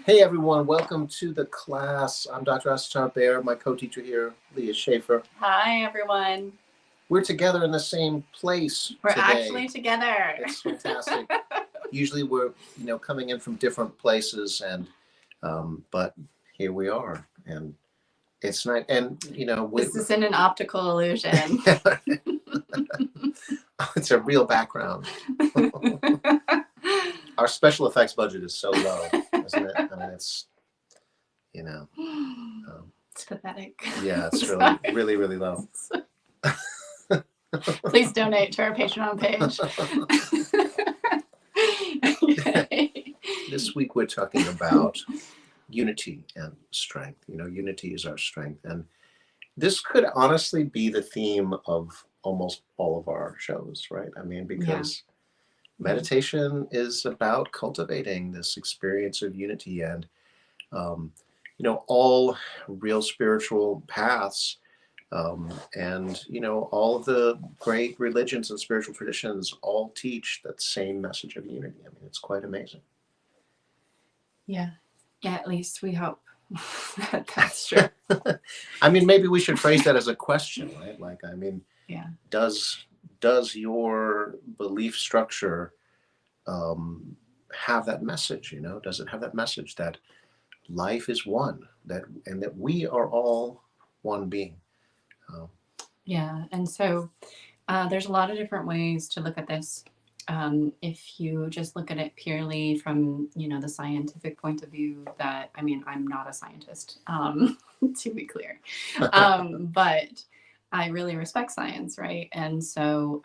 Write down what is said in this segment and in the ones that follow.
Hey everyone, welcome to the class. I'm Dr. Asachar Bear, my co-teacher here, Leah Schaefer. Hi, everyone. We're together in the same place We're today. actually together. It's fantastic. Usually we're, coming in from different places, and but here we are, and it's nice. And This isn't an optical illusion. it's a real background. Our special effects budget is so low, isn't it? I mean, it's it's pathetic. Yeah, it's really, really low. Please donate to our Patreon page. Okay. This week we're talking about unity and strength. Unity is our strength. And this could honestly be the theme of almost all of our shows, right? I mean, because meditation is about cultivating this experience of unity, and all real spiritual paths, and all of the great religions and spiritual traditions all teach that same message of unity. I mean, it's quite amazing. Yeah, at least we hope that's true. I mean, maybe we should phrase that as a question, right? Like, I mean, does your belief structure have that message? Does it have that message that life is one, and that we are all one being? Yeah, and so there's a lot of different ways to look at this. If you just look at it purely from, the scientific point of view, that, I mean, I'm not a scientist, to be clear, but I really respect science, right? And so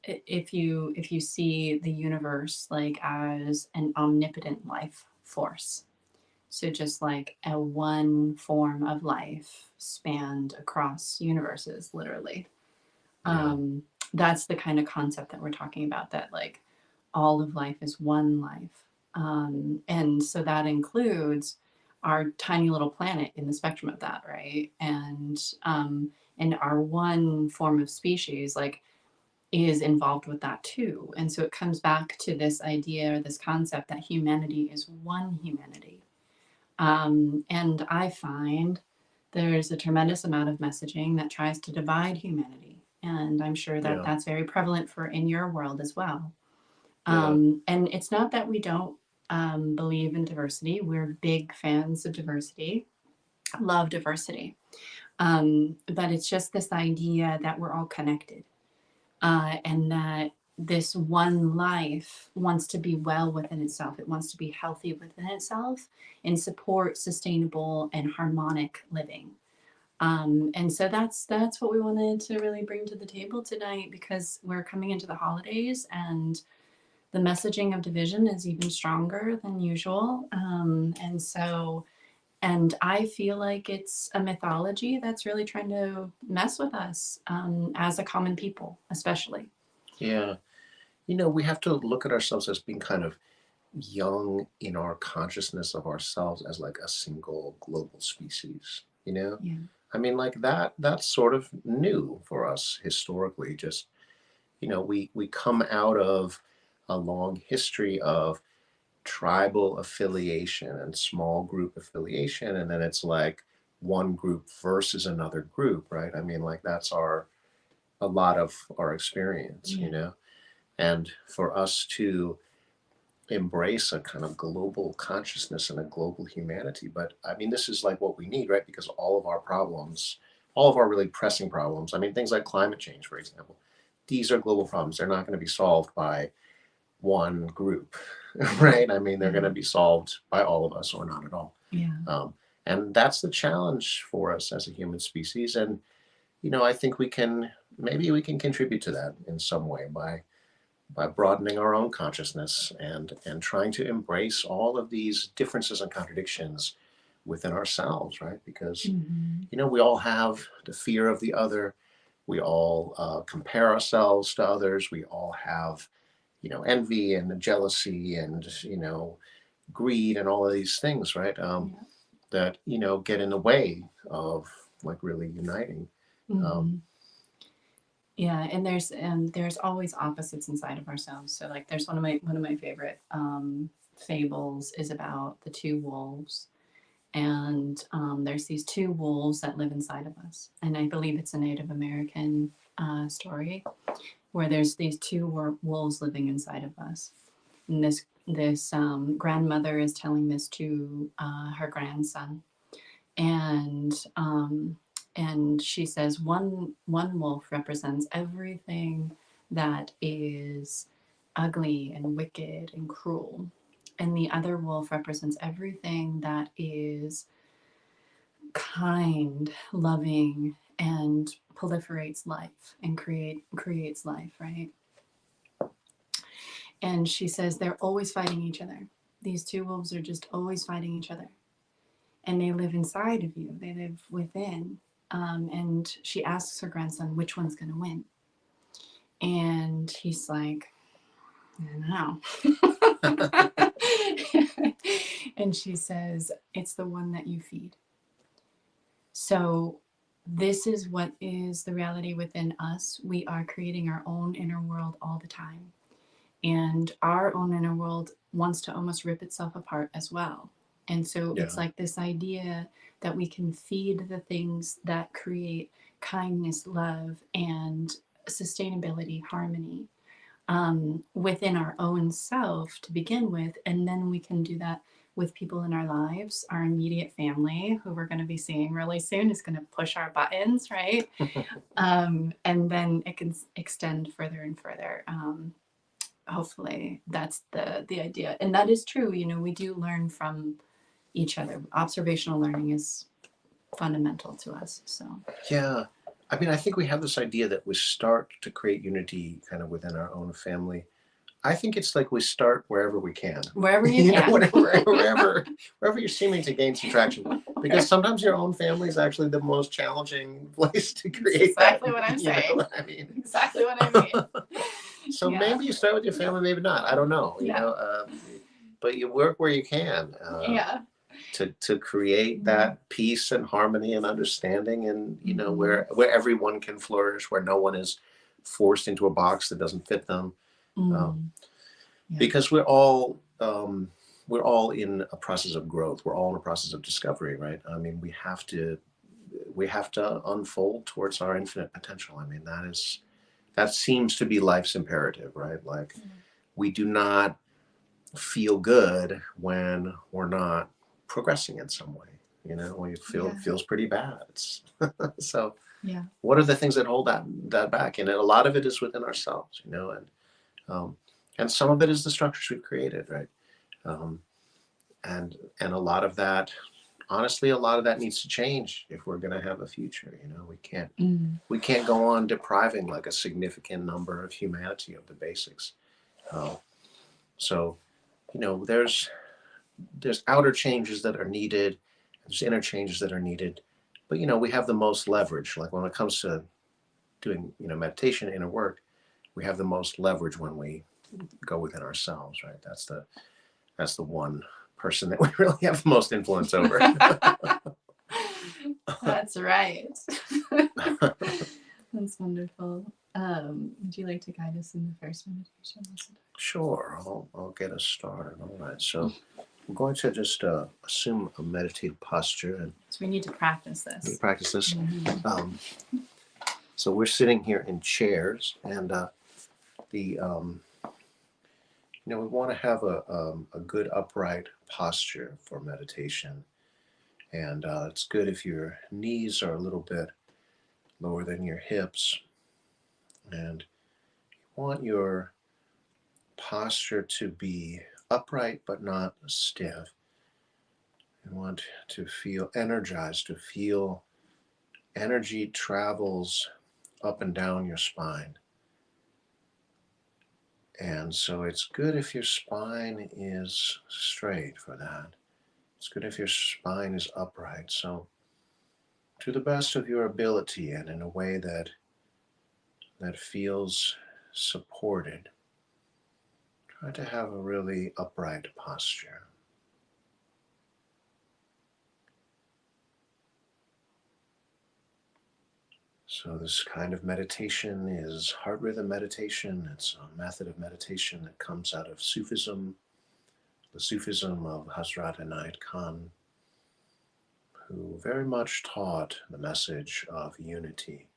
if you see the universe like as an omnipotent life force, so just like a one form of life spanned across universes, literally. That's the kind of concept that we're talking about, that like all of life is one life. And so that includes our tiny little planet in the spectrum of that, right? And our one form of species like is involved with that too. And so it comes back to this idea, or this concept, that humanity is one humanity. And I find there's a tremendous amount of messaging that tries to divide humanity. And I'm sure that that's very prevalent in your world as well. And it's not that we don't believe in diversity. We're big fans of diversity, love diversity. But it's just this idea that we're all connected, and that this one life wants to be well within itself. It wants to be healthy within itself and support sustainable and harmonic living. And so that's what we wanted to really bring to the table tonight, because we're coming into the holidays and the messaging of division is even stronger than usual. And I feel like it's a mythology that's really trying to mess with us as a common people, especially. Yeah. We have to look at ourselves as being kind of young in our consciousness of ourselves as like a single global species. I mean, like that's sort of new for us historically. Just, we come out of a long history of tribal affiliation and small group affiliation, and then it's like one group versus another group, right? I mean, like that's a lot of our experience. And for us to embrace a kind of global consciousness and a global humanity. But I mean, this is like what we need, right? Because all of our problems, all of our really pressing problems, I mean, things like climate change, for example, these are global problems. They're not going to be solved by one group, right? I mean, they're going to be solved by all of us or not at all. And that's the challenge for us as a human species. And, I think maybe we can contribute to that in some way by broadening our own consciousness and trying to embrace all of these differences and contradictions within ourselves, right? Because we all have the fear of the other. We all compare ourselves to others. We all have envy and jealousy and greed and all of these things, right? That get in the way of like really uniting. Yeah, and there's always opposites inside of ourselves. So like there's one of my favorite fables is about the two wolves. And there's these two wolves that live inside of us. And I believe it's a Native American story where there's these two wolves living inside of us. And this grandmother is telling this to her grandson, and she says one wolf represents everything that is ugly and wicked and cruel, and the other wolf represents everything that is kind, loving, and proliferates life and creates life, right? And she says they're always fighting each other. These two wolves are just always fighting each other. And they live inside of you, they live within. And she asks her grandson, which one's going to win? And he's like, I don't know. And she says, it's the one that you feed. So, this is what is the reality within us. We are creating our own inner world all the time. And our own inner world wants to almost rip itself apart as well. And so it's like this idea that we can feed the things that create kindness, love, and sustainability, harmony within our own self to begin with. And then we can do that with people in our lives. Our immediate family, who we're going to be seeing really soon, is going to push our buttons, right? And then it can extend further and further. Hopefully that's the idea, and that is true. We do learn from each other. Observational learning is fundamental to us. So yeah, I mean, I think we have this idea that we start to create unity kind of within our own family. I think it's like we start wherever we can. Wherever you can. Wherever you're seeming to gain some traction. Because sometimes your own family is actually the most challenging place to create exactly that. What I'm saying. You know what I mean? Exactly what I mean. So maybe you start with your family, maybe not. I don't know. You know, but you work where you can. To create that peace and harmony and understanding, and where everyone can flourish, where no one is forced into a box that doesn't fit them. Because we're all in a process of growth. We're all in a process of discovery, right? I mean, we have to unfold towards our infinite potential. I mean, that seems to be life's imperative, right? Like, we do not feel good when we're not progressing in some way. We feels pretty bad. So what are the things that hold that back? And a lot of it is within ourselves, and some of it is the structures we've created, right? And a lot of that, honestly, a lot of that needs to change if we're going to have a future. We can't go on depriving like a significant number of humanity of the basics. So there's outer changes that are needed, there's inner changes that are needed, but we have the most leverage. Like, when it comes to doing meditation, inner work, we have the most leverage when we go within ourselves, right? That's the one person that we really have the most influence over. That's right. That's wonderful. Would you like to guide us in the first meditation? Sure, I'll get us started. All right, so we're going to just assume a meditative posture, and so we need to practice this. So we're sitting here in chairs, and we want to have a good upright posture for meditation, and it's good if your knees are a little bit lower than your hips, and you want your posture to be upright but not stiff. You want to feel energized, to feel energy travels up and down your spine. And so it's good if your spine is straight for that. It's good if your spine is upright. So to the best of your ability and in a way that feels supported, try to have a really upright posture. So this kind of meditation is heart rhythm meditation. It's a method of meditation that comes out of Sufism, the Sufism of Hazrat Inayat Khan, who very much taught the message of unity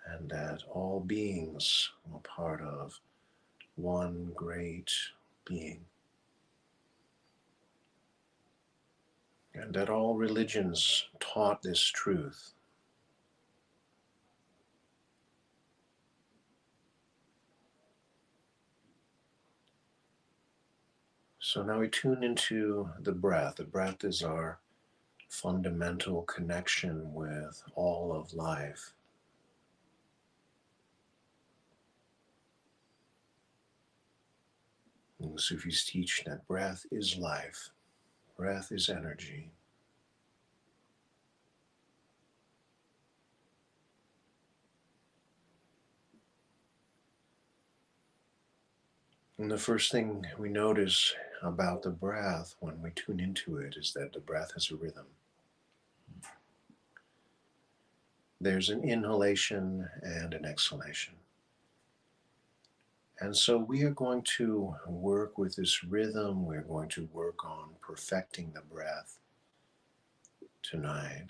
and that all beings are part of one great being, and that all religions taught this truth. So now we tune into the breath. The breath is our fundamental connection with all of life. And the Sufis teach that breath is life, breath is energy. And the first thing we notice about the breath when we tune into it is that the breath has a rhythm. There's an inhalation and an exhalation. And so we are going to work with this rhythm. We're going to work on perfecting the breath tonight.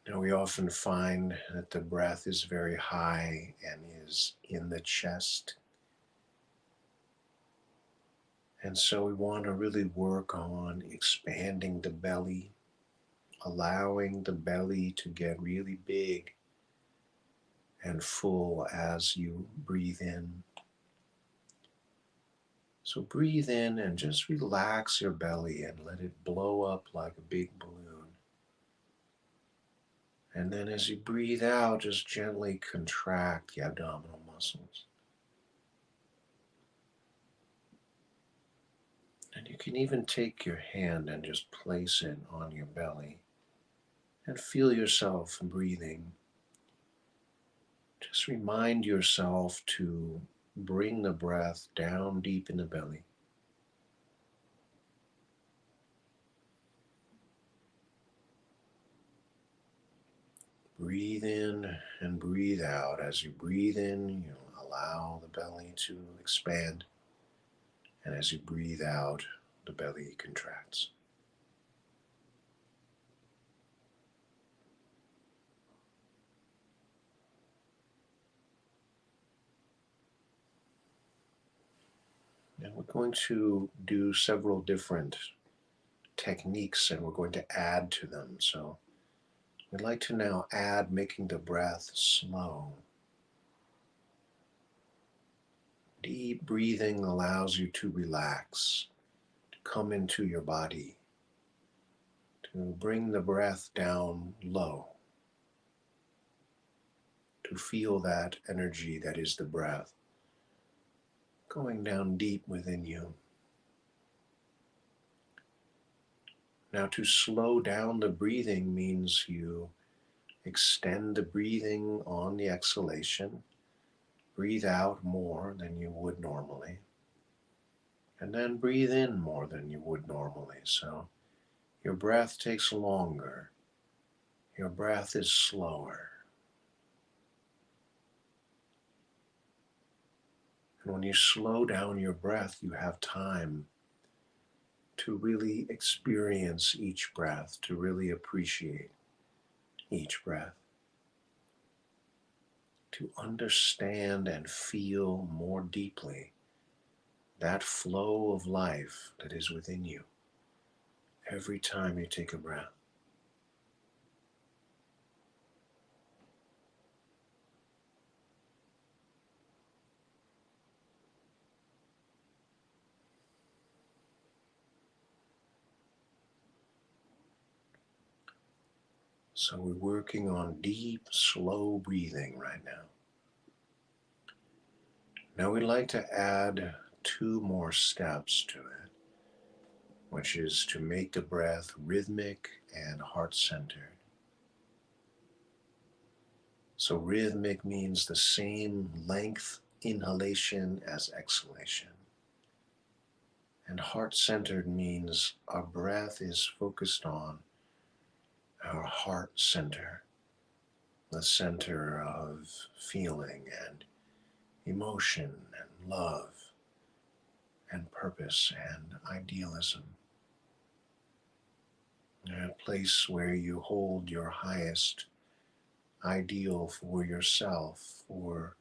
Now, we often find that the breath is very high and is in the chest. And so we want to really work on expanding the belly, allowing the belly to get really big and full as you breathe in. So breathe in and just relax your belly and let it blow up like a big balloon. And then as you breathe out, just gently contract the abdominal muscles. And you can even take your hand and just place it on your belly and feel yourself breathing. Just remind yourself to bring the breath down deep in the belly. Breathe in and breathe out. As you breathe in, you allow the belly to expand. And as you breathe out, the belly contracts. And we're going to do several different techniques and we're going to add to them. So we'd like to now add making the breath slow. Deep breathing allows you to relax, to come into your body, to bring the breath down low, to feel that energy that is the breath going down deep within you. Now, to slow down the breathing means you extend the breathing on the exhalation. Breathe out more than you would normally. And then breathe in more than you would normally. So your breath takes longer. Your breath is slower. And when you slow down your breath, you have time to really experience each breath, to really appreciate each breath, to understand and feel more deeply that flow of life that is within you every time you take a breath. So we're working on deep, slow breathing right now. Now we'd like to add 2 more steps to it, which is to make the breath rhythmic and heart-centered. So rhythmic means the same length inhalation as exhalation. And heart-centered means our breath is focused on our heart center. the center of feeling and emotion and love and purpose and idealism. A place where you hold your highest ideal for yourself, for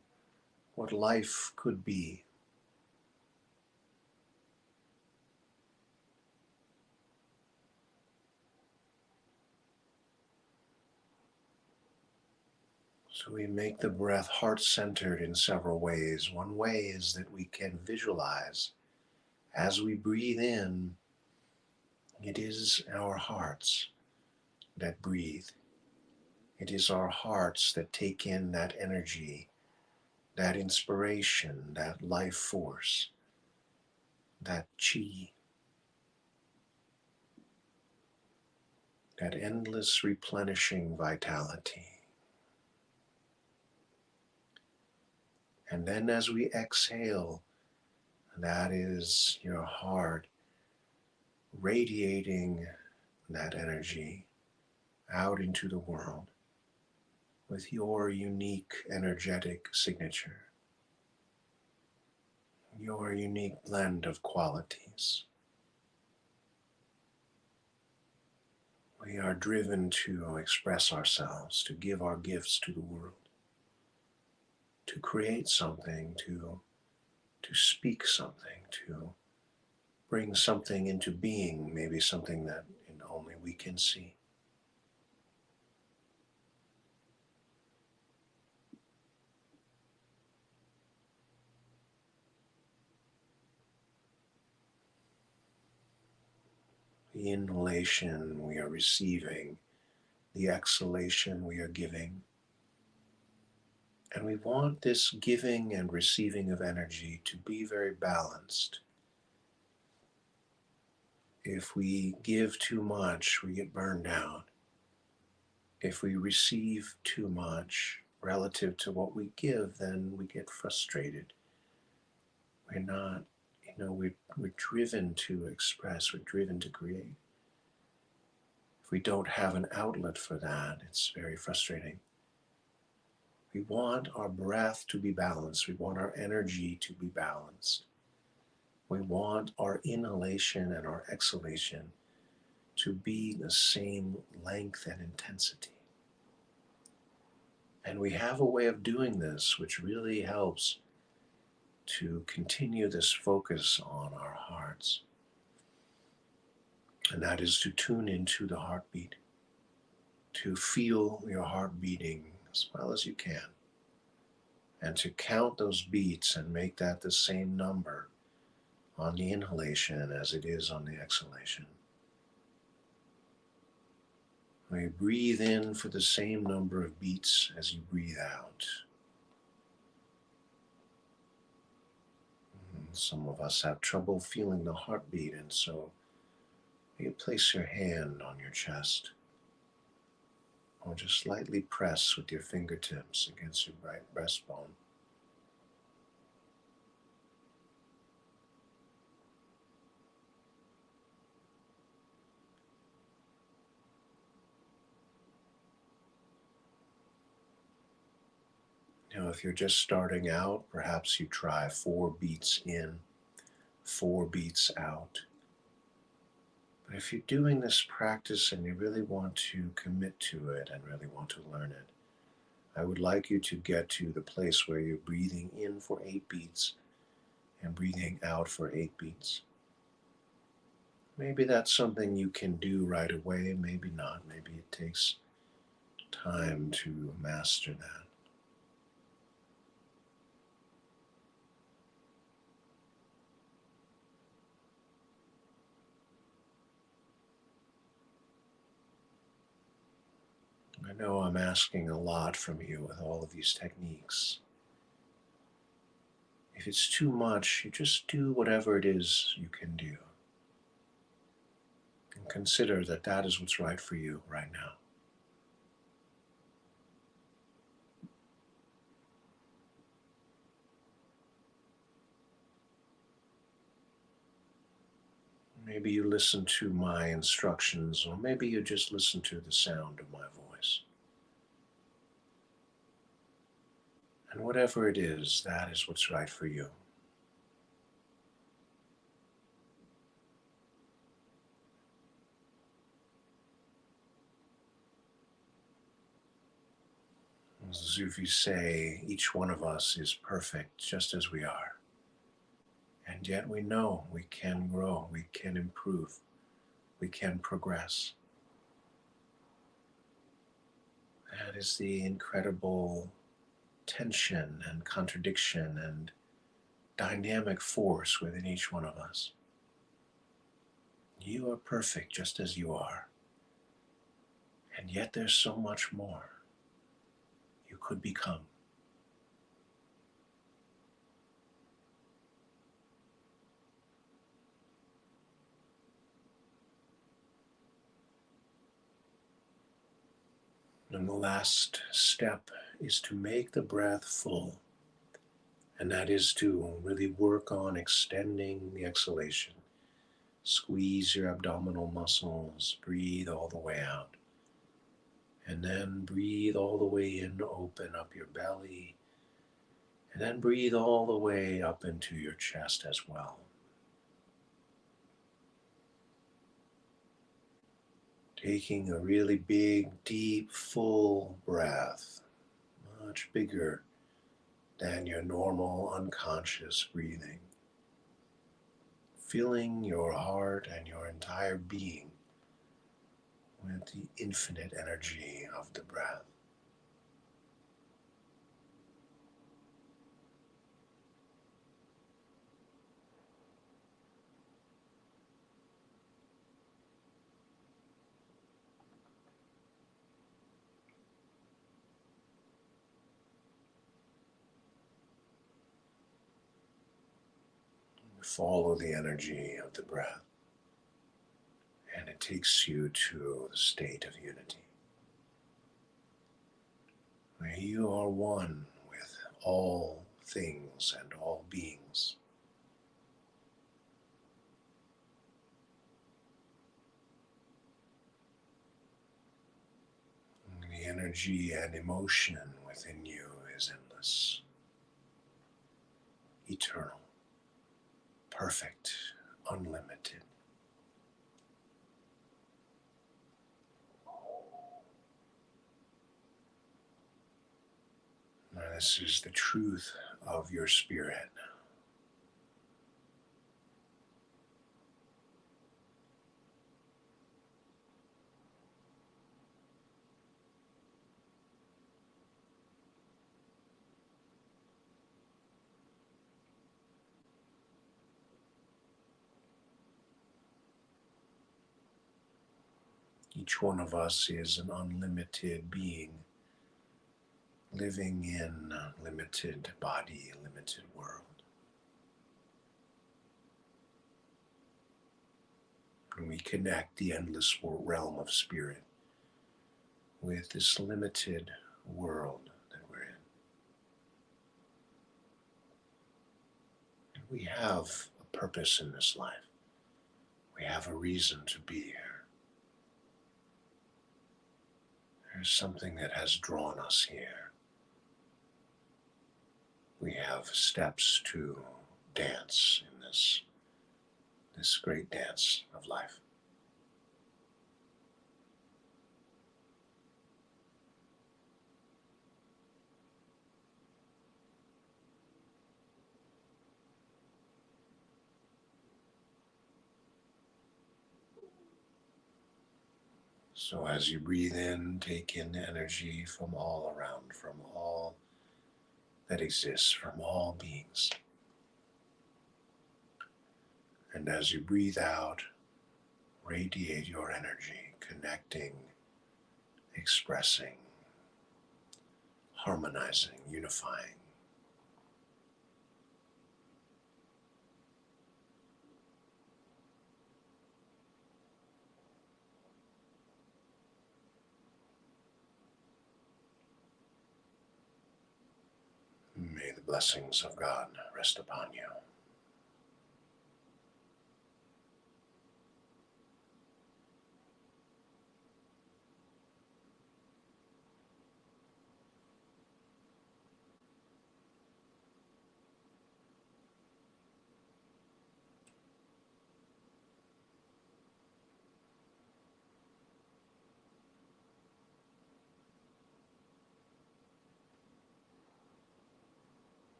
what life could be. So we make the breath heart-centered in several ways. One way is that we can visualize as we breathe in, it is our hearts that breathe. It is our hearts that take in that energy, that inspiration, that life force, that chi, that endless replenishing vitality. And then as we exhale, that is your heart radiating that energy out into the world with your unique energetic signature, your unique blend of qualities. We are driven to express ourselves, to give our gifts to the world, to create something, to speak something, to bring something into being, maybe something that only we can see. The inhalation we are receiving, the exhalation we are giving. And we want this giving and receiving of energy to be very balanced. If we give too much, we get burned out. If we receive too much relative to what we give, then we get frustrated. We're not, we're driven to express, we're driven to create. If we don't have an outlet for that, it's very frustrating. We want our breath to be balanced. We want our energy to be balanced. We want our inhalation and our exhalation to be the same length and intensity. And we have a way of doing this which really helps to continue this focus on our hearts. And that is to tune into the heartbeat, to feel your heart beating as well as you can, and to count those beats and make that the same number on the inhalation as it is on the exhalation. We breathe in for the same number of beats as you breathe out. Some of us have trouble feeling the heartbeat, and so you place your hand on your chest, or just lightly press with your fingertips against your right breastbone. If you're just starting out, perhaps you try 4 beats in, 4 beats out. But if you're doing this practice and you really want to commit to it and really want to learn it, I would like you to get to the place where you're breathing in for 8 beats and breathing out for 8 beats. Maybe that's something you can do right away, maybe not. Maybe it takes time to master that. I know I'm asking a lot from you with all of these techniques. If it's too much, you just do whatever it is you can do. And consider that that is what's right for you right now. Maybe you listen to my instructions, or maybe you just listen to the sound of my voice. And whatever it is, that is what's right for you. As the Sufis say, each one of us is perfect just as we are. And yet we know we can grow, we can improve, we can progress. That is the incredible tension and contradiction and dynamic force within each one of us. You are perfect just as you are. And yet there's so much more you could become. And the last step is to make the breath full. And that is to really work on extending the exhalation. Squeeze your abdominal muscles, breathe all the way out. And then breathe all the way in, open up your belly. And then breathe all the way up into your chest as well. Taking a really big, deep, full breath, much bigger than your normal unconscious breathing. Filling your heart and your entire being with the infinite energy of the breath. Follow the energy of the breath, and it takes you to the state of unity, where you are one with all things and all beings. And the energy and emotion within you is endless, eternal, perfect, unlimited. Now, this is the truth of your spirit. Each one of us is an unlimited being, living in a limited body, a limited world. And we connect the endless realm of spirit with this limited world that we're in. And we have a purpose in this life. We have a reason to be here. There's something that has drawn us here. We have steps to dance in this great dance of life. So as you breathe in, take in the energy from all around, from all that exists, from all beings. And as you breathe out, radiate your energy, connecting, expressing, harmonizing, unifying. May the blessings of God rest upon you.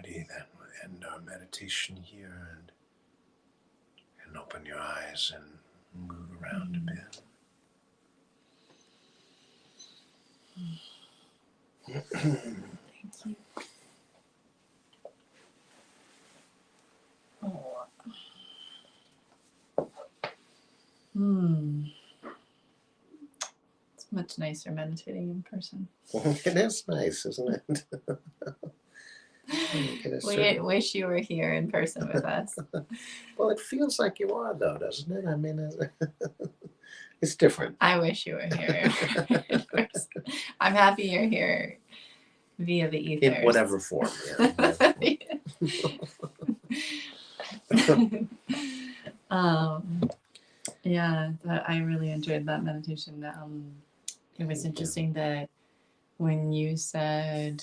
ready, then we'll end our meditation here and open your eyes and move around a bit. Thank you. Oh. It's much nicer meditating in person. It is nice, isn't it? We wish you were here in person with us. Well, it feels like you are, though, doesn't it? I mean, it's different. I wish you were here in person. I'm happy you're here via the ethers. In whatever form, yeah. I really enjoyed that meditation. It was interesting that when you said,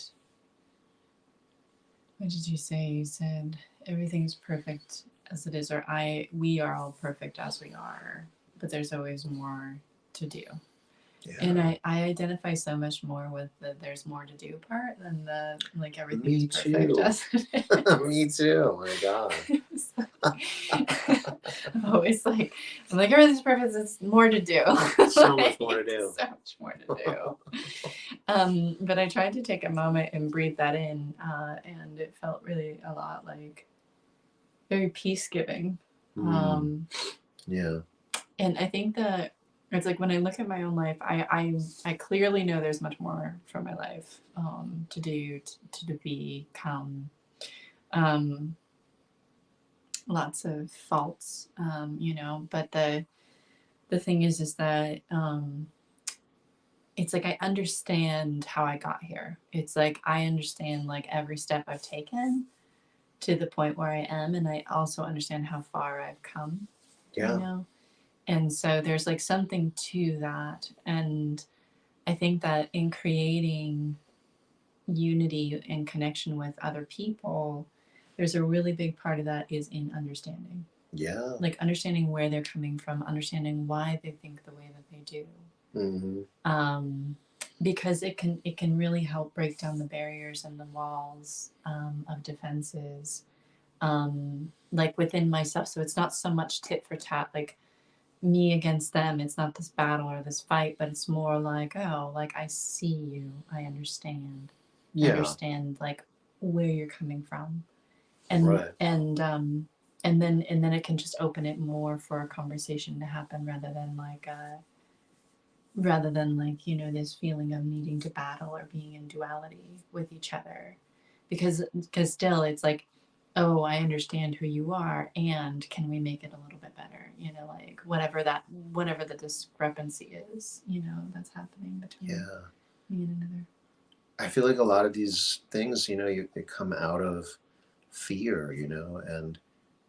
what did you say? You said everything's perfect as it is, or we are all perfect as we are, but there's always more to do. Yeah. And I identify so much more with the there's more to do part than the like everything's perfect as it is. Me too. Oh my God. Always like, I'm like, everything's perfect, it's more to do. So much more to do. So much more to do. But I tried to take a moment and breathe that in, and it felt really a lot like very peace-giving. Yeah. And I think that it's like when I look at my own life, I clearly know there's much more for my life to do, to become. Lots of faults, but the thing is that it's like I understand how I got here. It's like I understand like every step I've taken to the point where I am, and I also understand how far I've come. Yeah. And so there's like something to that, and I think that in creating unity and connection with other people, there's a really big part of that is in understanding. Yeah. Like understanding where they're coming from, understanding why they think the way that they do. Mm-hmm. Because it can really help break down the barriers and the walls of defenses, like within myself. So it's not so much tit for tat, like me against them. It's not this battle or this fight, but it's more like, oh, like I see you, I understand. Yeah. Understand like where you're coming from. And right. And then it can just open it more for a conversation to happen rather than like this feeling of needing to battle or being in duality with each other, because still it's like, oh, I understand who you are, and can we make it a little bit better, like whatever the discrepancy is, that's happening between me and another. I feel like a lot of these things, they come out of fear, and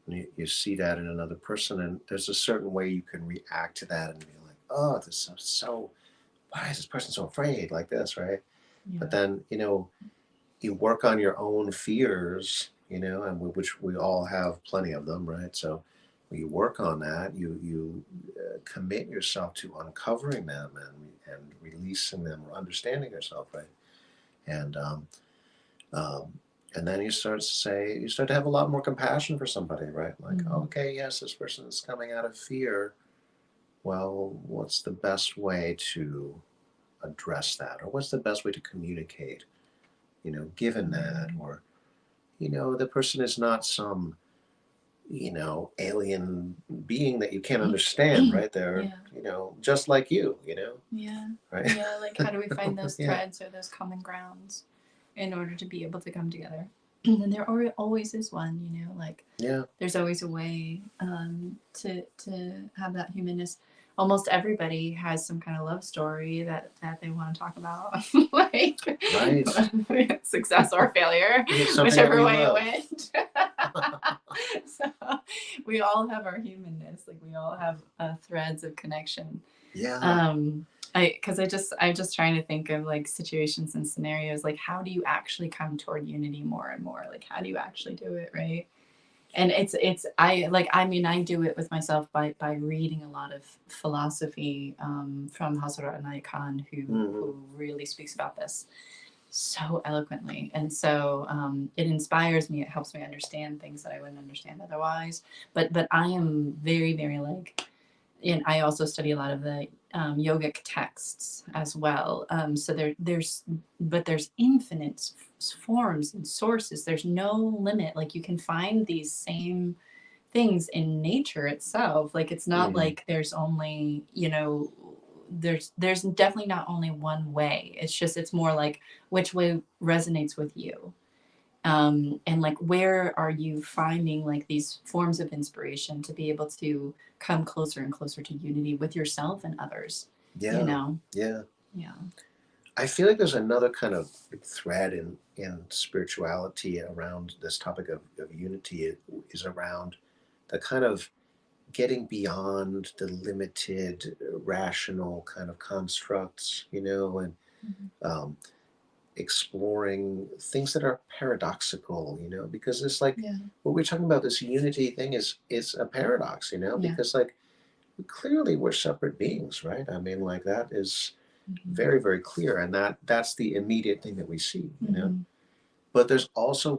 you see that in another person, and there's a certain way you can react to that and be like, oh, this is so, why is this person so afraid like this, right? Yeah. But then, you work on your own fears, and which we all have plenty of them, right? So when you work on that, you commit yourself to uncovering them and releasing them or understanding yourself, right? And then you start to have a lot more compassion for somebody, right? Like, okay, yes, this person is coming out of fear. Well, what's the best way to address that? Or what's the best way to communicate, given that? Or, the person is not some, alien being that you can't understand, right? They're, just like you, Yeah. Right? Yeah, like how do we find those threads or those common grounds in order to be able to come together? And there always is one, like there's always a way to have that humanness. Almost everybody has some kind of love story that they want to talk about, like right. Success or failure, whichever way it went. So we all have our humanness, like we all have threads of connection. Yeah. I'm just trying to think of like situations and scenarios, like how do you actually come toward unity more and more? Like how do you actually do it, right? And I do it with myself by reading a lot of philosophy from Hazrat Anai Khan, who really speaks about this. so eloquently. And so it inspires me. It helps me understand things that I wouldn't understand otherwise. But I am very, very like, and I also study a lot of the yogic texts as well. So there's infinite forms and sources. There's no limit. Like you can find these same things in nature itself. Like it's not like there's only, there's definitely not only one way. It's just, it's more like which way resonates with you. And like where are you finding like these forms of inspiration to be able to come closer and closer to unity with yourself and others. Yeah. Yeah. Yeah. I feel like there's another kind of thread in spirituality around this topic of unity. It is around the kind of getting beyond the limited rational kind of constructs, and exploring things that are paradoxical, because it's like what we're talking about, this unity thing is a paradox, because like clearly we're separate beings, right? I mean, like that is very, very clear, and that's the immediate thing that we see, but it's also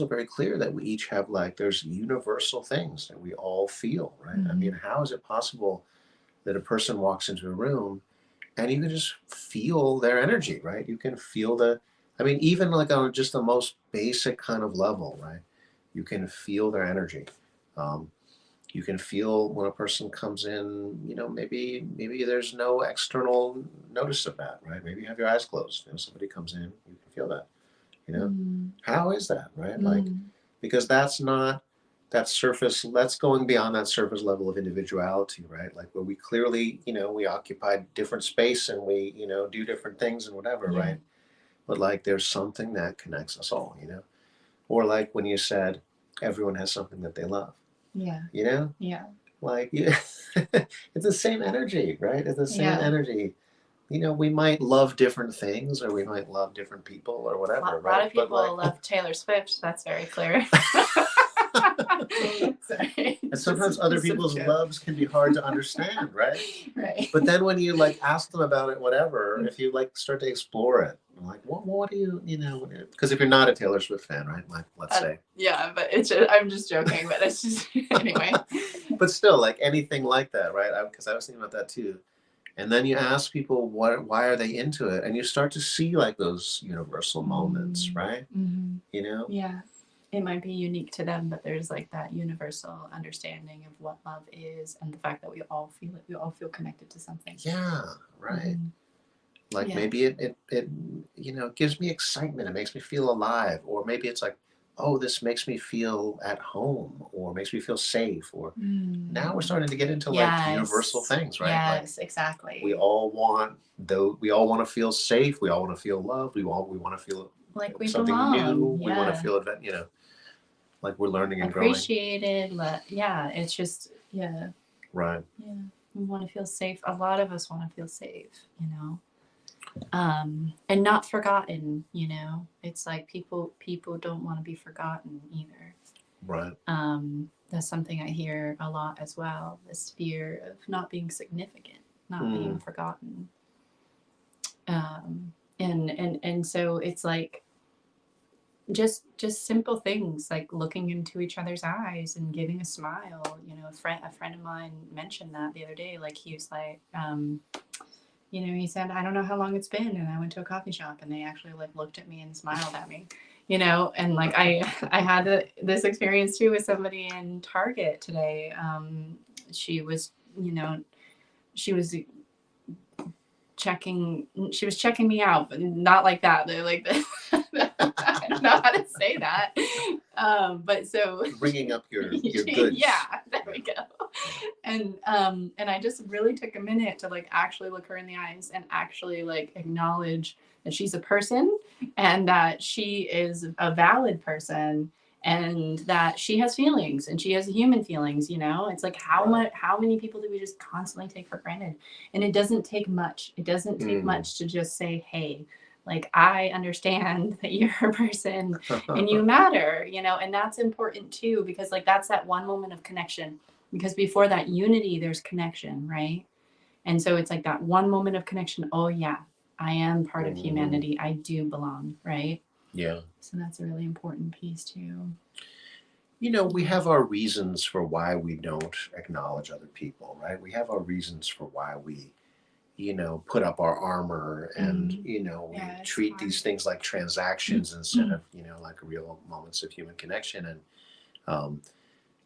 very clear that we each have, like, there's universal things that we all feel, right? I mean, how is it possible that a person walks into a room and you can just feel their energy, right? You can feel I mean, even like on just the most basic kind of level, right? You can feel their energy. Um, you can feel when a person comes in, maybe there's no external notice of that, right? Maybe you have your eyes closed. Somebody comes in, you can feel that. How is that, right? Like, because that's not that surface, that's going beyond that surface level of individuality, right? Like where we clearly, we occupy different space and we, do different things and whatever, right? But like there's something that connects us all, or like when you said everyone has something that they love. Yeah. Like it's the same energy, right? It's the same energy. We might love different things, or we might love different people, or whatever, right? A lot of people love Taylor Swift. That's very clear. Sorry. And sometimes other people's loves can be hard to understand, right? Right. But then when you like ask them about it, whatever, if you like start to explore it, like, what do you, because if you're not a Taylor Swift fan, right? Like, let's say. Yeah, but I'm just joking, but it's just, anyway. But still, like anything like that, right? Because I was thinking about that too. And then you ask people why are they into it, and you start to see like those universal moments, right? Yeah, it might be unique to them, but there's like that universal understanding of what love is, and the fact that we all feel it. We all feel connected to something. Yeah, right. Like maybe it gives me excitement. It makes me feel alive, or maybe it's like, oh, this makes me feel at home, or makes me feel safe, or now we're starting to get into like universal things, right? Yes, like, exactly. We all want to feel safe. We all want to feel loved. We want to feel like we something belong. new. We want to feel like we're learning and appreciated. Yeah, it's just right. Yeah, we want to feel safe. A lot of us want to feel safe, and not forgotten. It's like people don't want to be forgotten either. Right. That's something I hear a lot as well. This fear of not being significant, not being forgotten. And so it's like just simple things like looking into each other's eyes and giving a smile. A friend of mine mentioned that the other day. Like he was like, he said, I don't know how long it's been, and I went to a coffee shop and they actually like looked at me and smiled at me. And like I had this experience too with somebody in Target today. She was checking me out, but not like that. They're like I don't know how to say that. But so bringing up your goods. Yeah, there we go. And I just really took a minute to like actually look her in the eyes and actually like acknowledge that she's a person and that she is a valid person and that she has feelings and she has human feelings. It's like how many people do we just constantly take for granted? And it doesn't take much. It doesn't take much to just say, hey, like, I understand that you're a person and you matter, and that's important too, because like that's that one moment of connection, because before that unity, there's connection, right? And so it's like that one moment of connection. Oh yeah, I am part of Mm-hmm. humanity. I do belong, right? Yeah. So that's a really important piece too. You know, we Yeah. have our reasons for why we don't acknowledge other people, right? We have our reasons for why we, put up our armor and, Mm. we Yeah, it's treat hard. these things like transactions instead of, like real moments of human connection. And, um,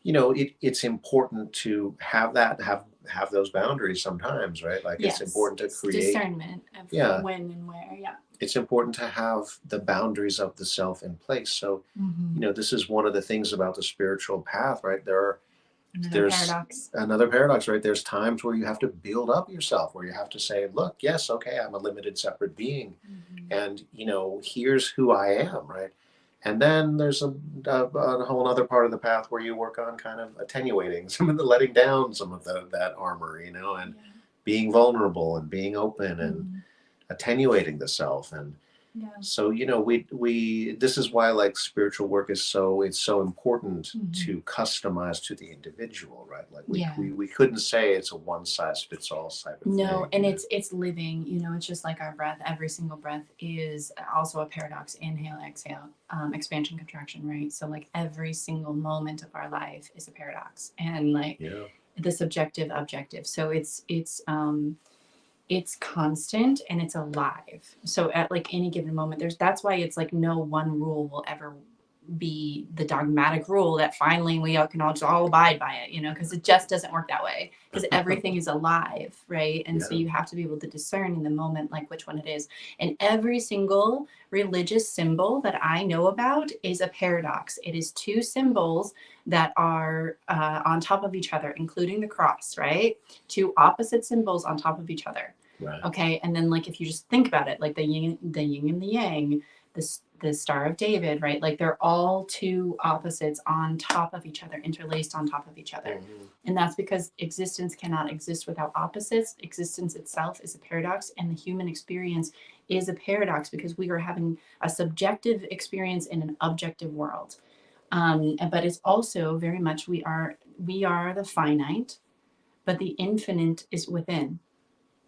it's important to have have those boundaries sometimes, right? Like it's Yes, important to it's create, discernment of yeah, when and where. Yeah. it's important to have the boundaries of the self in place. So, Mm-hmm. this is one of the things about the spiritual path, right? Another There's paradox. another paradox, right? There's times where you have to build up yourself, where you have to say, look, yes, okay, I'm a limited separate being, Mm-hmm. and here's who I am, right? And then there's a whole other part of the path where you work on kind of attenuating some of the letting down some of that armor, and Yeah. being vulnerable and being open and Mm-hmm. attenuating the self. And Yeah. so, we this is why like spiritual work is so important Mm-hmm. to customize to the individual, right? Like we Yeah. we, we couldn't say it's a one size fits all type of No, thing. and it's living. It's just like our breath. Every single breath is also a paradox. Inhale, exhale, expansion, contraction. Right. So like every single moment of our life is a paradox, and like Yeah. the subjective, objective. So it's constant and it's alive. So at like any given moment, that's why it's like no one rule will ever be the dogmatic rule that finally we all can all abide by it, because it just doesn't work that way, because everything is alive, right? And so Yeah. you have to be able to discern in the moment like which one it is. And every single religious symbol that I know about is a paradox. It is two symbols that are on top of each other, including the cross, right? Two opposite symbols on top of each other. Right. Okay, and then like if you just think about it, like the yin and the yang, the Star of David, right? Like they're all two opposites on top of each other, interlaced on top of each other. Mm-hmm. And that's because existence cannot exist without opposites. Existence itself is a paradox, and the human experience is a paradox because we are having a subjective experience in an objective world. But it's also very much we are the finite, but the infinite is within.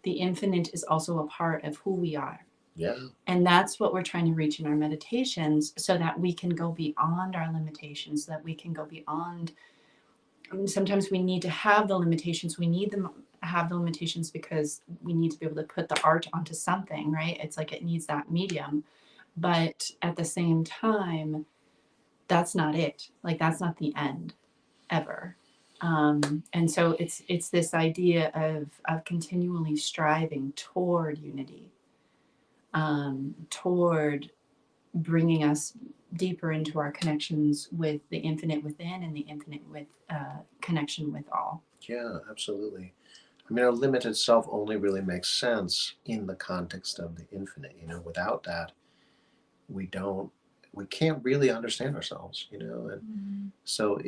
The infinite is also a part of who we are. Yeah. And that's what we're trying to reach in our meditations so that we can go beyond our limitations, so that we can go beyond. Sometimes we need to have the limitations. We need them have the limitations because we need to be able to put the art onto something, right? It's like it needs that medium. But at the same time, that's not it. Like that's not the end ever. And so it's this idea of continually striving toward unity, toward bringing us deeper into our connections with the infinite within and the infinite with connection with all. Yeah, absolutely. I mean, our limited self only really makes sense in the context of the infinite. Without that, we don't, we can't really understand ourselves. And so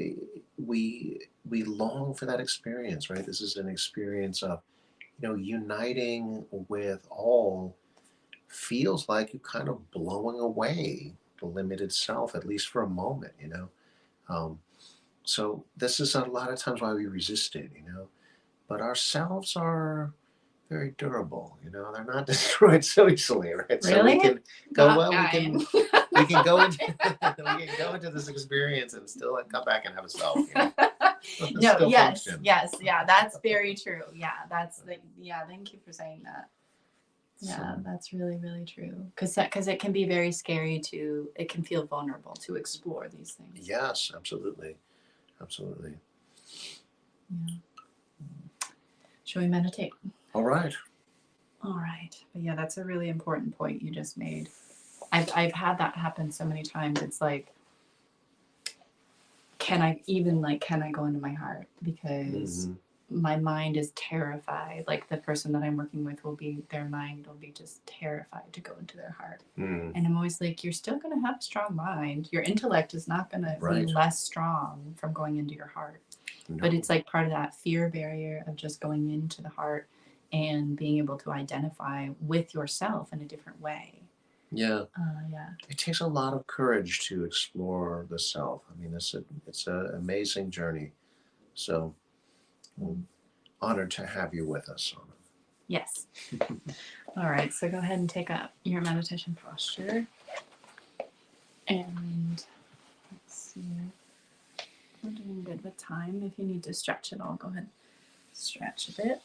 we long for that experience, right? This is an experience of, uniting with all feels like you kind of blowing away the limited self, at least for a moment. Um, so this is a lot of times why we resist it. But ourselves are very durable. They're not destroyed so easily, right? So we Really? can go Not well. We dying. can we can go into we can go into this experience and still like, come back and have a self. No, Still yes, function. yes, yeah, that's very true. Yeah, yeah, thank you for saying that. Yeah, So, that's really, really true. Because it can be very scary it can feel vulnerable to explore these things. yes, absolutely, absolutely. Yeah. Should we meditate? All right. All right. But yeah, that's a really important point you just made. I've had that happen so many times. It's like, can I go into my heart? Because Mm-hmm. my mind is terrified. Like the person that I'm working with their mind will be just terrified to go into their heart. Mm. And I'm always like, you're still going to have a strong mind. Your intellect is not going to Right. be less strong from going into your heart. No. But it's like part of that fear barrier of just going into the heart and being able to identify with yourself in a different way. Yeah. Yeah. It takes a lot of courage to explore the self. I mean, it's an amazing journey. So, we're honored to have you with us on it. Yes. All right, so go ahead and take up your meditation posture. And let's see. We're doing good with time. If you need to stretch at all, go ahead. Stretch a bit.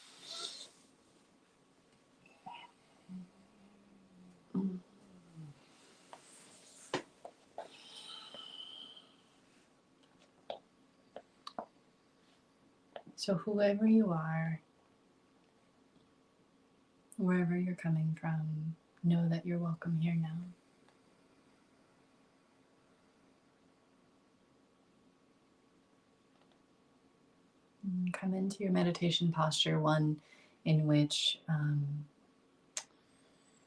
So whoever you are, wherever you're coming from, know that you're welcome here now. And come into your meditation posture, one in which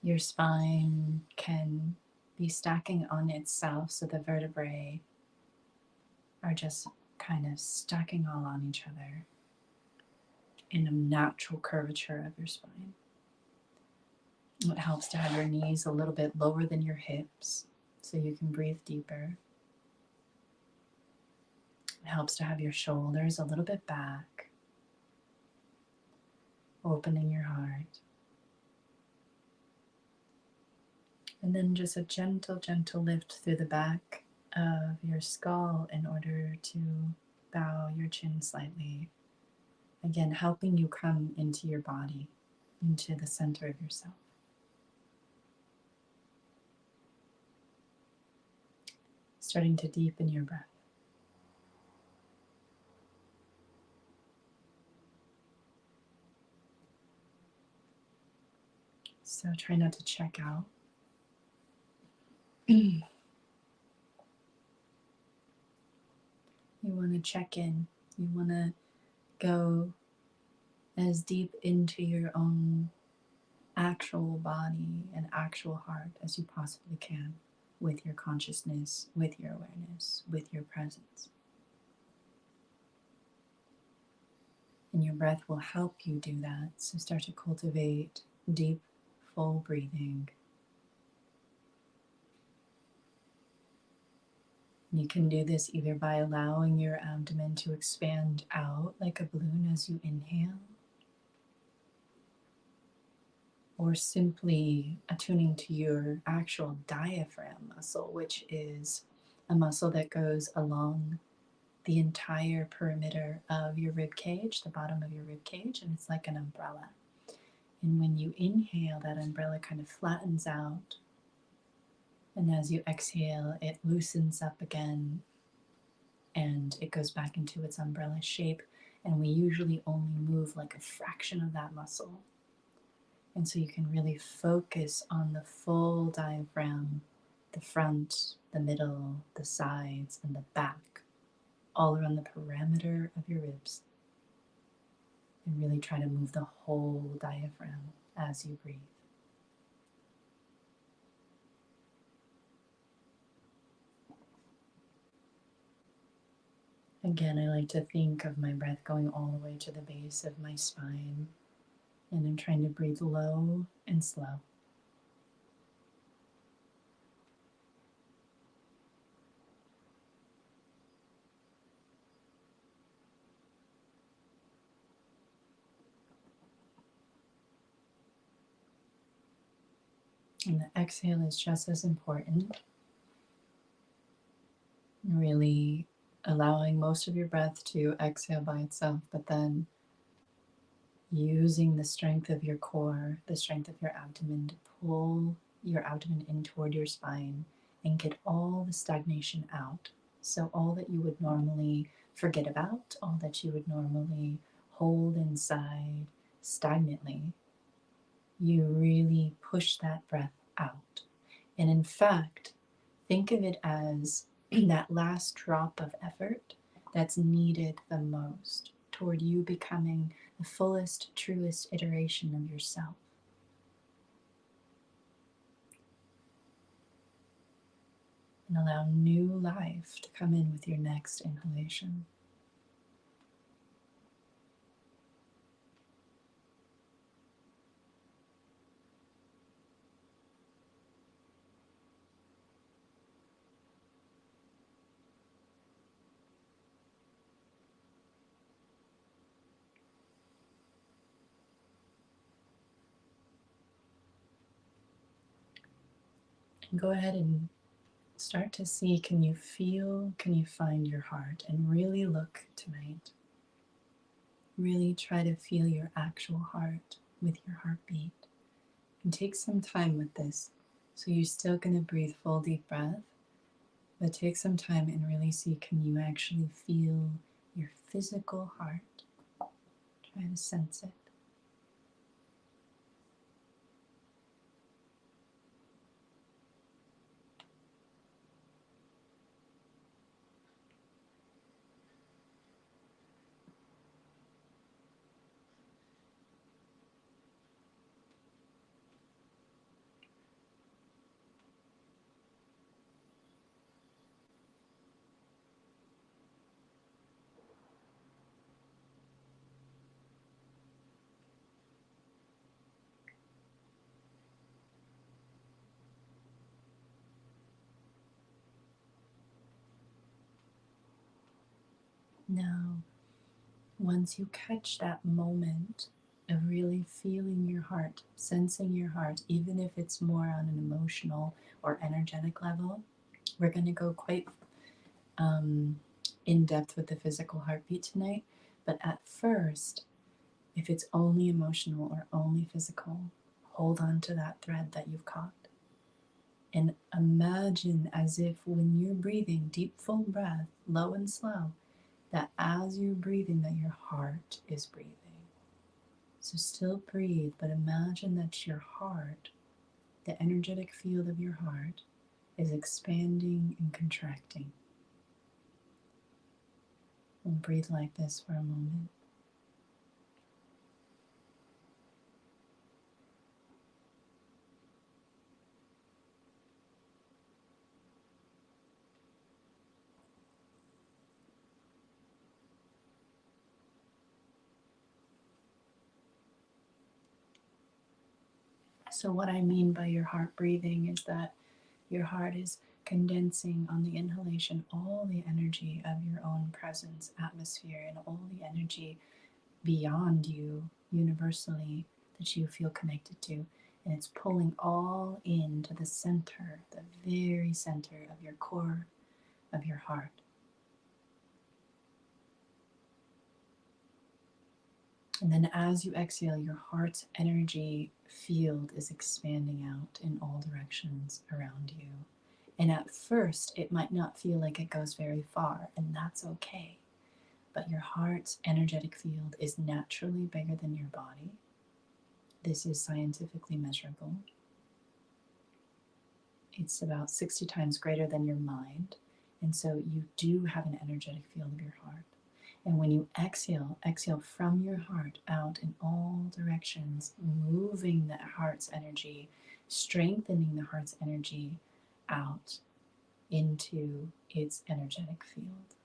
your spine can be stacking on itself, so the vertebrae are just kind of stacking all on each other in a natural curvature of your spine. It helps to have your knees a little bit lower than your hips so you can breathe deeper. It helps to have your shoulders a little bit back, opening your heart. And then just a gentle, gentle lift through the back of your skull in order to bow your chin slightly. Again, helping you come into your body, into the center of yourself. Starting to deepen your breath. So try not to check out. You want to check in. You want to go as deep into your own actual body and actual heart as you possibly can with your consciousness, with your awareness, with your presence. And your breath will help you do that. So start to cultivate deep, full breathing. You can do this either by allowing your abdomen to expand out like a balloon as you inhale, or simply attuning to your actual diaphragm muscle, which is a muscle that goes along the entire perimeter of your rib cage, the bottom of your rib cage, and it's like an umbrella. And when you inhale, that umbrella kind of flattens out, and as you exhale, it loosens up again and it goes back into its umbrella shape. And we usually only move like a fraction of that muscle. And so you can really focus on the full diaphragm, the front, the middle, the sides, and the back, all around the perimeter of your ribs. And really try to move the whole diaphragm as you breathe. Again, I like to think of my breath going all the way to the base of my spine, and I'm trying to breathe low and slow. And the exhale is just as important. Really allowing most of your breath to exhale by itself, but then using the strength of your core, the strength of your abdomen to pull your abdomen in toward your spine and get all the stagnation out. So all that you would normally forget about, all that you would normally hold inside stagnantly, you really push that breath out. And in fact, think of it as that last drop of effort that's needed the most toward you becoming the fullest, truest iteration of yourself. And allow new life to come in with your next inhalation. Go ahead and start to see, can you feel, can you find your heart? And really look tonight. Really try to feel your actual heart with your heartbeat. And take some time with this. So you're still going to breathe full deep breath, but take some time and really see, can you actually feel your physical heart? Try to sense it. Now, once you catch that moment of really feeling your heart, sensing your heart, even if it's more on an emotional or energetic level, we're going to go quite in depth with the physical heartbeat tonight. But at first, if it's only emotional or only physical, hold on to that thread that you've caught. And imagine as if when you're breathing, deep, full breath, low and slow, that as you're breathing, that your heart is breathing. So still breathe, but imagine that your heart, the energetic field of your heart, is expanding and contracting. And breathe like this for a moment. So what I mean by your heart breathing is that your heart is condensing on the inhalation all the energy of your own presence, atmosphere, and all the energy beyond you universally that you feel connected to. And it's pulling all into the center, the very center of your core, of your heart. And then as you exhale, your heart's energy field is expanding out in all directions around you. And at first, it might not feel like it goes very far, and that's okay. But your heart's energetic field is naturally bigger than your body. This is scientifically measurable. It's about 60 times greater than your mind. And so you do have an energetic field of your heart. And when you exhale, exhale from your heart out in all directions, moving the heart's energy, strengthening the heart's energy out into its energetic field.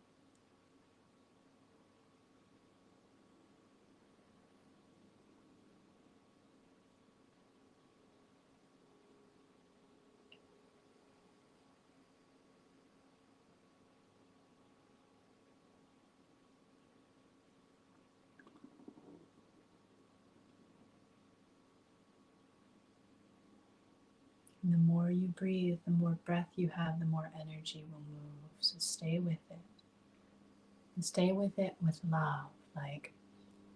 And the more you breathe, the more breath you have, the more energy will move. So stay with it. And stay with it with love. Like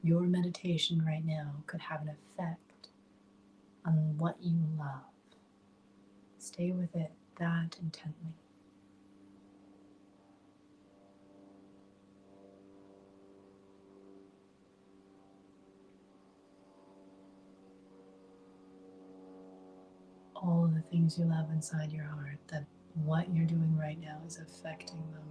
your meditation right now could have an effect on what you love. Stay with it that intently. All the things you love inside your heart, that what you're doing right now is affecting them.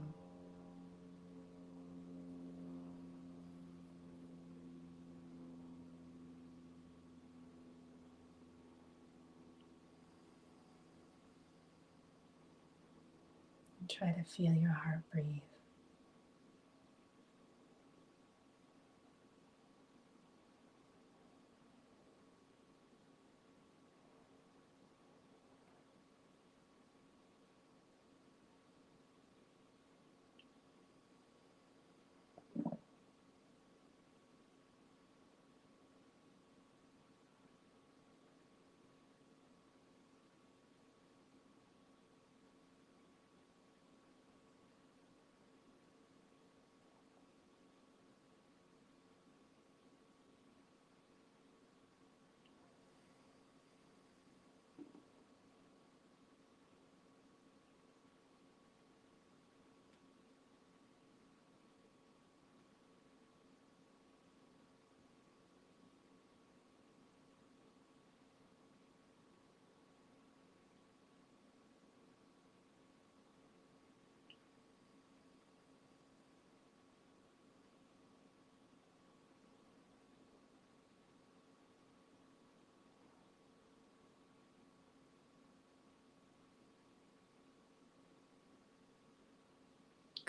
And try to feel your heart breathe.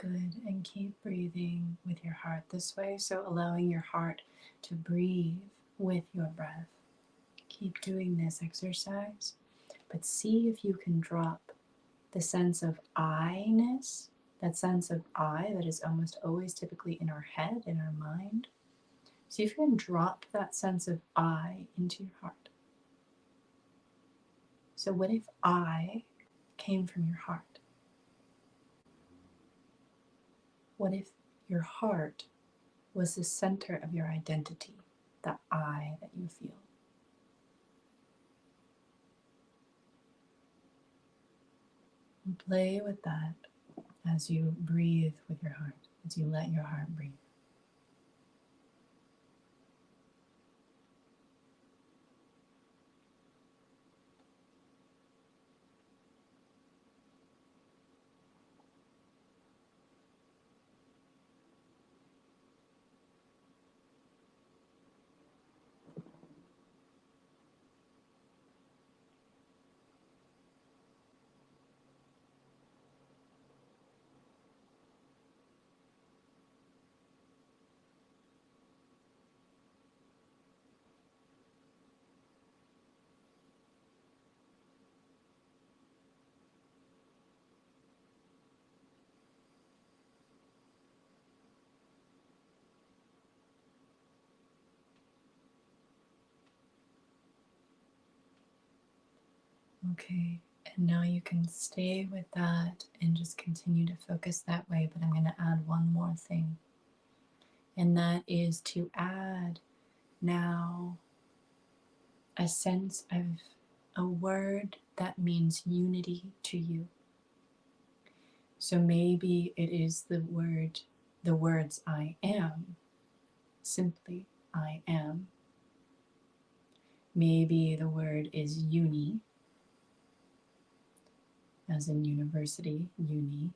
Good. And keep breathing with your heart this way. So allowing your heart to breathe with your breath. Keep doing this exercise, but see if you can drop the sense of I-ness, that sense of I that is almost always typically in our head, in our mind. See if you can drop that sense of I into your heart. So what if I came from your heart? What if your heart was the center of your identity, the I that you feel? And play with that as you breathe with your heart, as you let your heart breathe. Okay, and now you can stay with that and just continue to focus that way, but I'm going to add one more thing, and that is to add now a sense of a word that means unity to you. So maybe it is the words I am, simply I am. Maybe the word is uni, as in university, uni.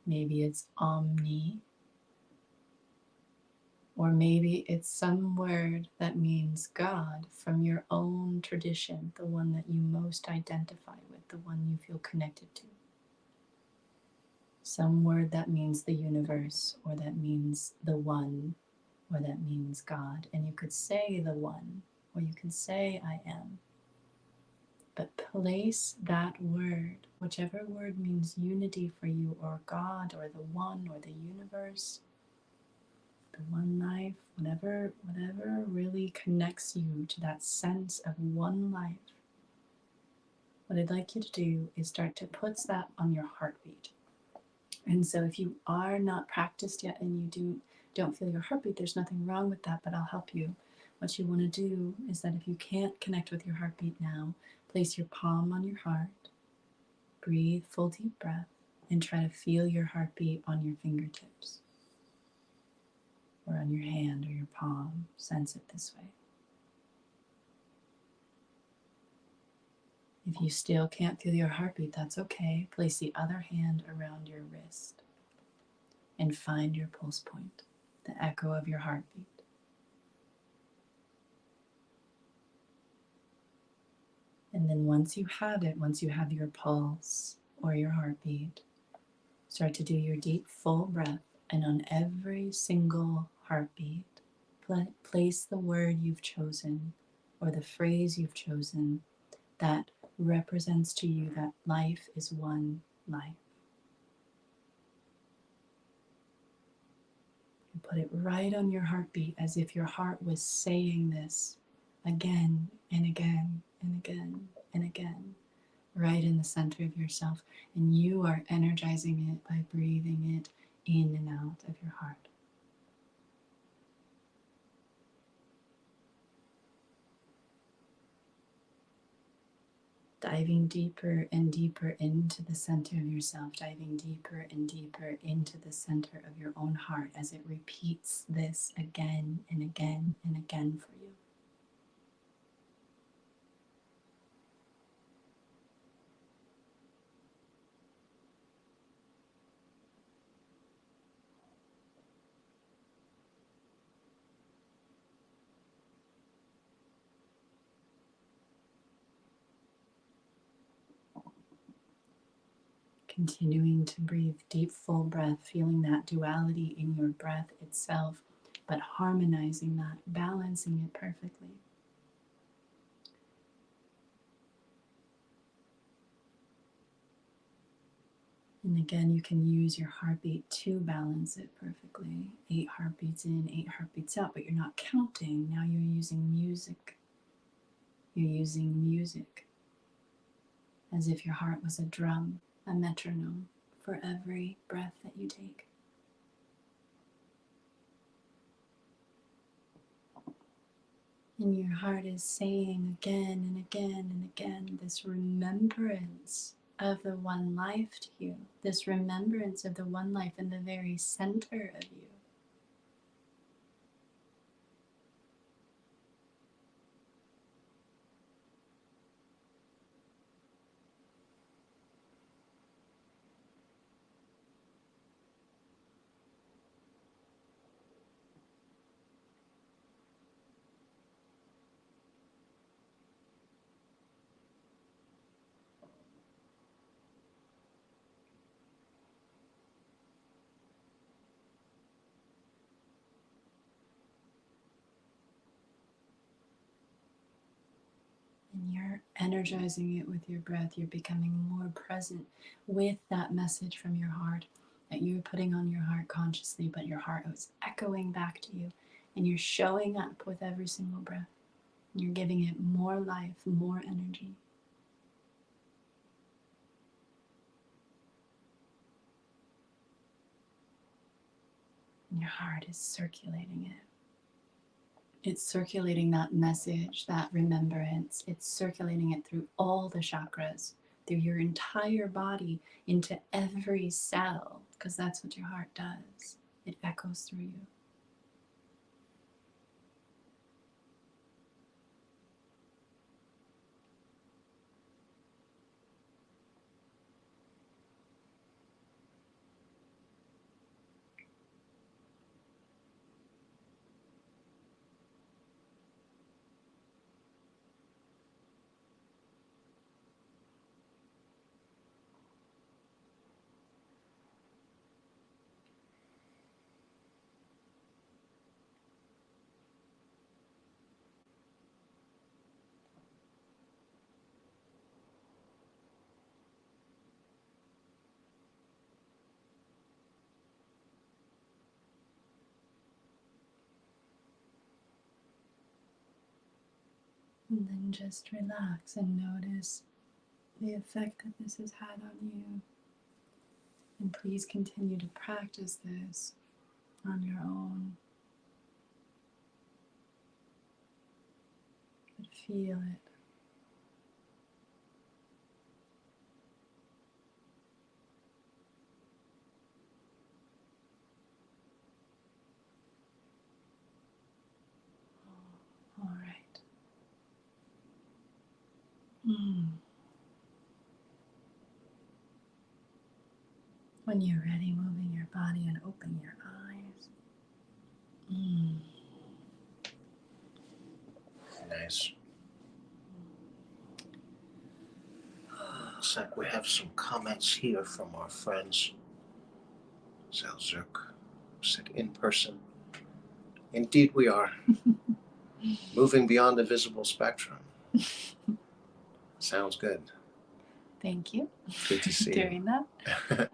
Maybe it's omni, or maybe it's some word that means God from your own tradition, the one that you most identify with, the one you feel connected to. Some word that means the universe, or that means the one, or that means God. And you could say the one, or you can say I am. But place that word, whichever word means unity for you, or God, or the one, or the universe, the one life, whatever really connects you to that sense of one life. What I'd like you to do is start to put that on your heartbeat. And so if you are not practiced yet and you don't feel your heartbeat, there's nothing wrong with that, but I'll help you. What you want to do is that if you can't connect with your heartbeat now, place your palm on your heart, breathe full deep breath, and try to feel your heartbeat on your fingertips or on your hand or your palm. Sense it this way. If you still can't feel your heartbeat, that's okay. Place the other hand around your wrist and find your pulse point, the echo of your heartbeat. And then once you have it, once you have your pulse or your heartbeat, start to do your deep full breath, and on every single heartbeat, place the word you've chosen or the phrase you've chosen that represents to you that life is one life. And put it right on your heartbeat as if your heart was saying this again and again and again and again, right in the center of yourself. And you are energizing it by breathing it in and out of your heart. Diving deeper and deeper into the center of yourself, diving deeper and deeper into the center of your own heart as it repeats this again and again and again for you. Continuing to breathe deep, full breath, feeling that duality in your breath itself, but harmonizing that, balancing it perfectly. And again, you can use your heartbeat to balance it perfectly. 8 heartbeats in, 8 heartbeats out, but you're not counting. Now you're using music. You're using music as if your heart was a drum, a metronome for every breath that you take. And your heart is saying again and again and again this remembrance of the one life to you, this remembrance of the one life in the very center of you. And you're energizing it with your breath. You're becoming more present with that message from your heart that you're putting on your heart consciously, but your heart is echoing back to you. And you're showing up with every single breath. You're giving it more life, more energy. And your heart is circulating it. It's circulating that message, that remembrance. It's circulating it through all the chakras, through your entire body, into every cell, because that's what your heart does. It echoes through you. And then just relax and notice the effect that this has had on you. And please continue to practice this on your own. But feel it. All right. When you're ready, moving your body and open your eyes. Nice. Looks like we have some comments here from our friends. Zelzurk said in person. Indeed we are. Moving beyond the visible spectrum. Sounds good. Thank you. Good to see doing you. that.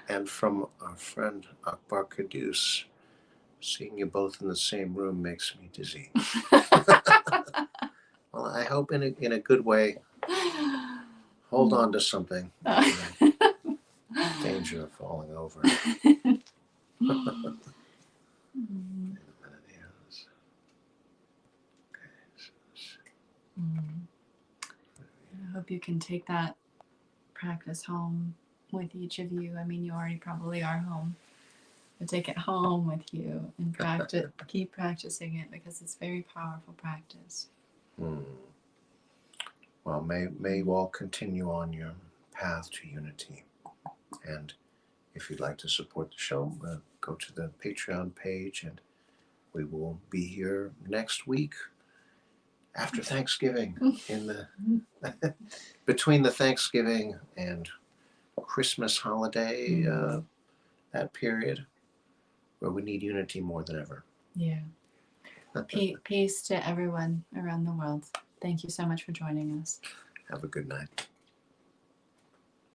And from our friend Akbar Kadus, seeing you both in the same room makes me dizzy. Well, I hope in a good way. Hold on to something. Danger of falling over. I hope you can take that practice home with each of you. I mean, you already probably are home, but take it home with you and practice. Keep practicing it because it's very powerful practice. Well, may you all continue on your path to unity. And if you'd like to support the show, go to the Patreon page, and we will be here next week after Thanksgiving, in the between the Thanksgiving and Christmas holiday, that period where we need unity more than ever. Yeah. Peace to everyone around the world. Thank you so much for joining us. Have a good night.